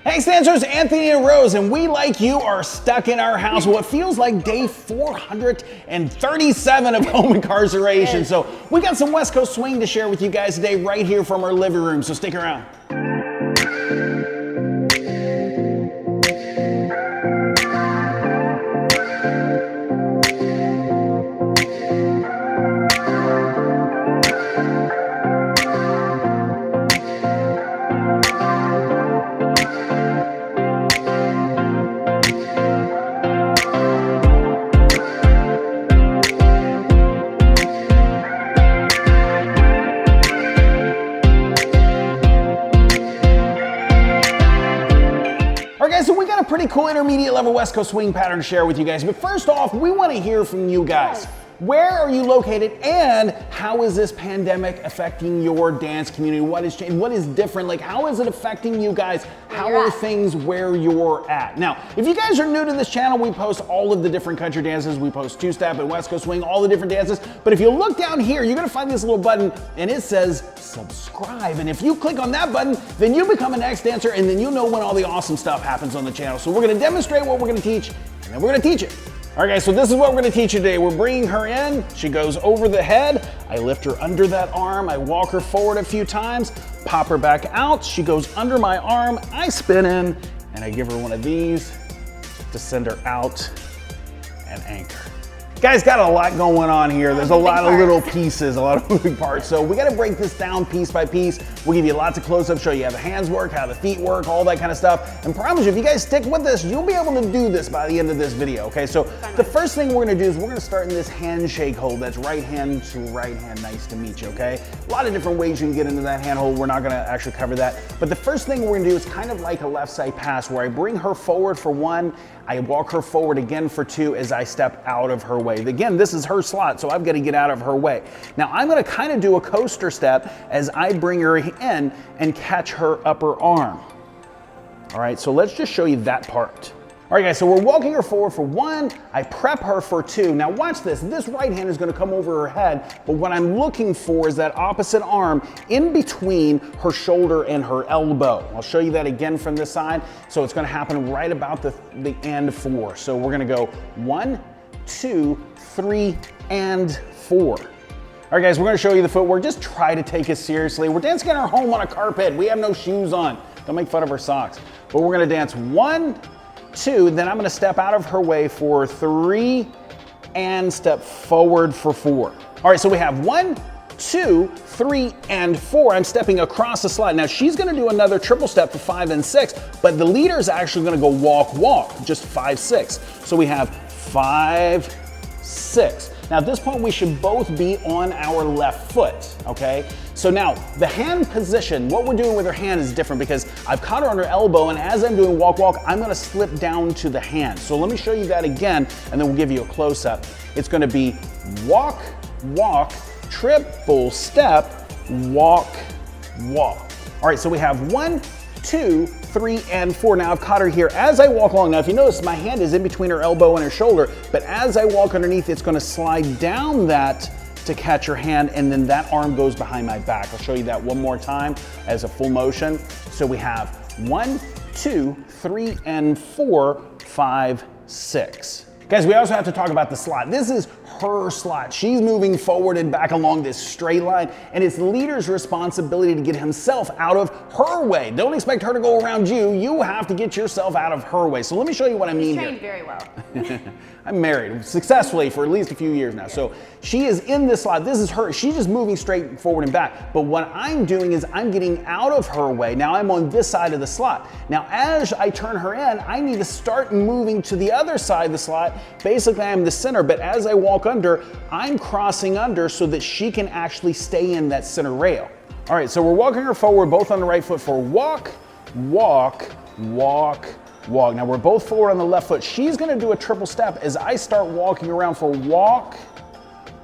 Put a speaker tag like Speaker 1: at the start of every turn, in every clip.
Speaker 1: Hey Stancers, Anthony and Rose, and we, like you, are stuck in our house what feels like day 437 of home incarceration. So we got some West Coast swing to share with you guys today right here from our living room, so stick around. So we got a pretty cool intermediate level West Coast swing pattern to share with you guys. But first off, we want to hear from you guys. Where are you located and how is this pandemic affecting your dance community? What is changing? What is different? Like, how is it affecting you guys? How are things where you're at? Now, if you guys are new to this channel, we post all of the different country dances. We post two-step and West Coast swing, all the different dances. But if you look down here, you're gonna find this little button and it says subscribe. And if you click on that button, then you become an X dancer and then you know when all the awesome stuff happens on the channel. So we're gonna demonstrate what we're gonna teach and then we're gonna teach it. All right guys, so this is what we're gonna teach you today. We're bringing her in, she goes over the head, I lift her under that arm, I walk her forward a few times, pop her back out, she goes under my arm, I spin in, and I give her one of these to send her out and anchor. Guys, got a lot going on here. There's a lot of little pieces, a lot of moving parts. So we gotta break this down piece by piece. We'll give you lots of close-ups, show you how the hands work, how the feet work, all that kind of stuff. And promise you, if you guys stick with this, you'll be able to do this by the end of this video, okay? So the first thing we're gonna do is we're gonna start in this handshake hold. That's right hand to right hand, nice to meet you, okay? A lot of different ways you can get into that hand hold. We're not gonna actually cover that. But the first thing we're gonna do is kind of like a left side pass where I bring her forward for one, I walk her forward again for two as I step out of her way. Again, this is her slot, so I've got to get out of her way. Now I'm going to kind of do a coaster step as I bring her in and catch her upper arm. All right, so let's just show you that part. All right guys, so we're walking her forward for one, I prep her for two. Now watch this, this right hand is gonna come over her head, but what I'm looking for is that opposite arm in between her shoulder and her elbow. I'll show you that again from this side. So it's gonna happen right about the and four. So we're gonna go 1, 2, 3, and 4. All right guys, we're gonna show you the footwork. Just try to take it seriously. We're dancing at our home on a carpet. We have no shoes on. Don't make fun of our socks. But we're gonna dance 1, 2, then I'm gonna step out of her way for 3 and step forward for 4. All right, so we have 1, 2, 3, and 4. I'm stepping across the slide. Now she's gonna do another triple step for 5 and 6, but the leader is actually gonna go walk, walk, just 5, 6. So we have 5, 6. Now at this point we should both be on our left foot, okay? So now the hand position, what we're doing with her hand is different because I've caught her on her elbow and as I'm doing walk, walk, I'm gonna slip down to the hand. So let me show you that again and then we'll give you a close up. It's gonna be walk, walk, triple step, walk, walk. All right, so we have 1, 2, 3, and 4. Now I've caught her here as I walk along. Now if you notice, my hand is in between her elbow and her shoulder, but as I walk underneath, it's gonna slide down that to catch her hand, and then that arm goes behind my back. I'll show you that one more time as a full motion. So we have 1, 2, 3, and 4, 5, 6. Guys, we also have to talk about the slot. This is her slot. She's moving forward and back along this straight line, and it's the leader's responsibility to get himself out of her way. Don't expect her to go around you. You have to get yourself out of her way. So let me show you what I mean here.
Speaker 2: Trained very well.
Speaker 1: I'm married successfully for at least a few years now. So she is in this slot. This is her. She's just moving straight forward and back. But what I'm doing is I'm getting out of her way. Now I'm on this side of the slot. Now as I turn her in, I need to start moving to the other side of the slot. Basically I'm the center, but as I walk under, I'm crossing under so that she can actually stay in that center rail. All right, so we're walking her forward both on the right foot for walk, walk, walk, walk. Now we're both forward on the left foot. She's gonna do a triple step as I start walking around for walk,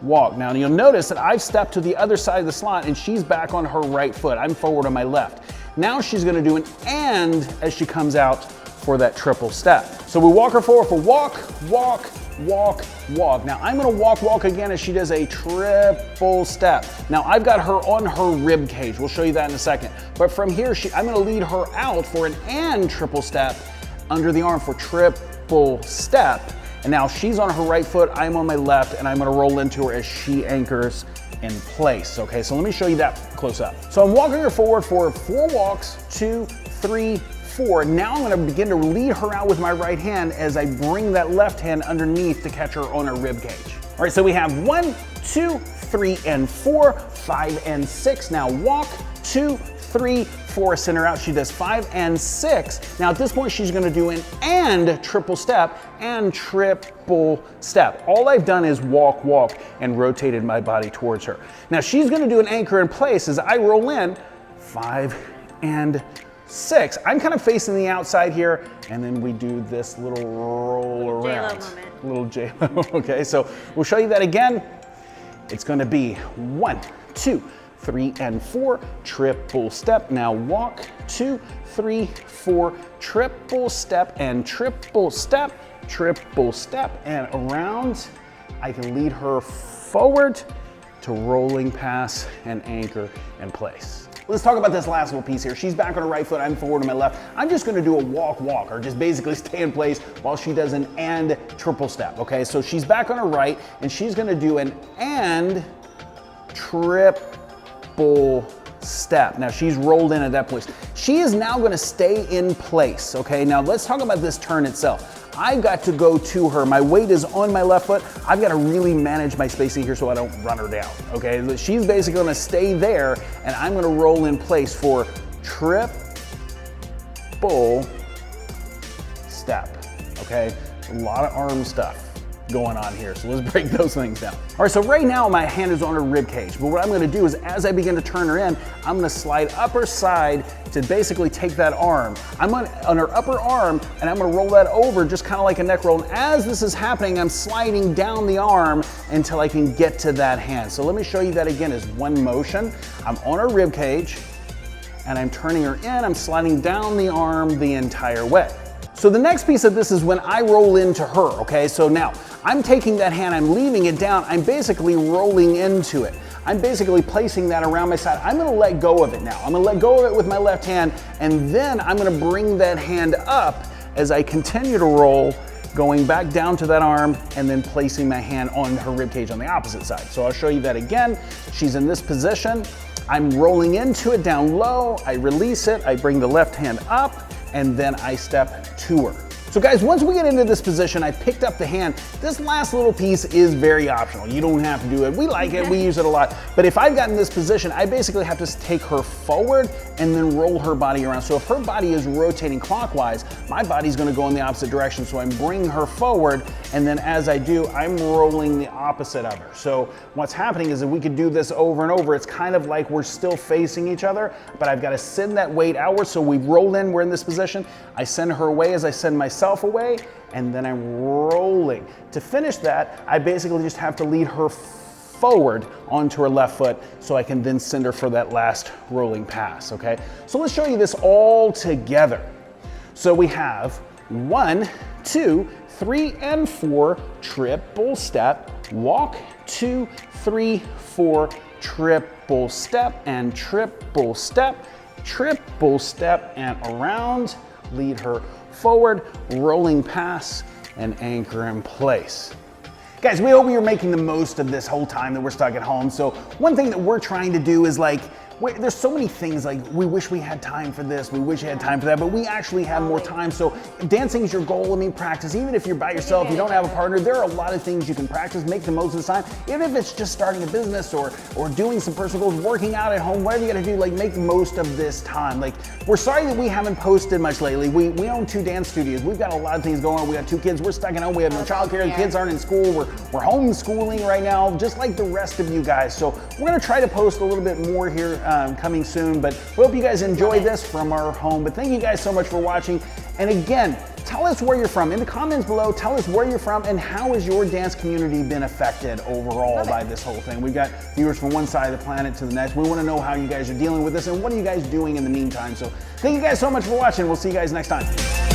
Speaker 1: walk. Now you'll notice that I've stepped to the other side of the slot and she's back on her right foot. I'm forward on my left. Now she's gonna do an and as she comes out for that triple step. So we walk her forward for walk, walk, walk, walk. Now I'm gonna walk, walk again as she does a triple step. Now I've got her on her rib cage. We'll show you that in a second. But from here, I'm gonna lead her out for an and triple step under the arm for triple step. And now she's on her right foot, I'm on my left, and I'm gonna roll into her as she anchors in place. Okay, so let me show you that close up. So I'm walking her forward for 4 walks, 2, 3, 4. Now I'm gonna begin to lead her out with my right hand as I bring that left hand underneath to catch her on her rib cage. All right, so we have 1, 2, 3, and 4, 5 and 6. Now walk, 2, 3, 4, send her out. She does 5 and 6. Now at this point, she's gonna do an and triple step and triple step. All I've done is walk, walk, and rotated my body towards her. Now she's gonna do an anchor in place as I roll in 5 and 6. I'm kind of facing the outside here, and then we do this little roll around. Little J-Lo, okay? So we'll show you that again. It's gonna be 1, 2, 3, and 4, triple step. Now walk, 2, 3, 4, triple step, and triple step, and around. I can lead her forward to rolling pass and anchor in place. Let's talk about this last little piece here. She's back on her right foot, I'm forward on my left. I'm just gonna do a walk, walk, or just basically stay in place while she does an and triple step, okay? So she's back on her right, and she's gonna do an and triple step. Now she's rolled in at that place. She is now gonna stay in place, okay? Now let's talk about this turn itself. I've got to go to her. My weight is on my left foot. I've got to really manage my spacing here so I don't run her down, okay? She's basically gonna stay there, and I'm gonna roll in place for triple step, okay? A lot of arm stuff going on here, so let's break those things down. All right, so right now my hand is on her rib cage, but what I'm gonna do is as I begin to turn her in, I'm gonna slide upper side to basically take that arm. I'm on her upper arm, and I'm gonna roll that over just kind of like a neck roll. And as this is happening, I'm sliding down the arm until I can get to that hand. So let me show you that again as one motion. I'm on her rib cage, and I'm turning her in, I'm sliding down the arm the entire way. So the next piece of this is when I roll into her, okay? So now, I'm taking that hand, I'm leaving it down, I'm basically rolling into it. I'm basically placing that around my side. I'm gonna let go of it now. I'm gonna let go of it with my left hand, and then I'm gonna bring that hand up as I continue to roll, going back down to that arm, and then placing my hand on her rib cage on the opposite side. So I'll show you that again. She's in this position. I'm rolling into it down low, I release it, I bring the left hand up, and then I step to her. So guys, once we get into this position, I picked up the hand. This last little piece is very optional. You don't have to do it. We like it, we use it a lot. But if I've gotten this position, I basically have to take her forward and then roll her body around. So if her body is rotating clockwise, my body's gonna go in the opposite direction. So I'm bringing her forward, and then as I do, I'm rolling the opposite of her. So what's happening is that we could do this over and over. It's kind of like we're still facing each other, but I've gotta send that weight outward. So we roll in, we're in this position. I send her away as I send myself away, and then I'm rolling. To finish that, I basically just have to lead her forward onto her left foot so I can then send her for that last rolling pass, okay? So let's show you this all together. So we have 1, 2, 3, and 4, triple step, walk, 2, 3, 4, triple step, and triple step, and around, lead her forward, rolling pass, and anchor in place. Guys, we hope you're making the most of this whole time that we're stuck at home. So one thing that we're trying to do is there's so many things like we wish we had time for this, we wish we had time for that, but we actually have more time. So dancing is your goal. I mean, practice. Even if you're by yourself, you don't have a partner, there are a lot of things you can practice, make the most of the time. Even if it's just starting a business or doing some personal goals, working out at home, whatever you gotta do, make the most of this time. We're sorry that we haven't posted much lately. We own 2 dance studios. We've got a lot of things going on. We got 2 kids. We're stuck at home. We have no childcare. The kids aren't in school. We're homeschooling right now, just like the rest of you guys. So we're gonna try to post a little bit more here coming soon, but we hope you guys enjoy this from our home. But thank you guys so much for watching. And again, tell us where you're from. In the comments below, tell us where you're from and how has your dance community been affected overall by this whole thing. We've got viewers from one side of the planet to the next. We want to know how you guys are dealing with this and what are you guys doing in the meantime. So thank you guys so much for watching. We'll see you guys next time.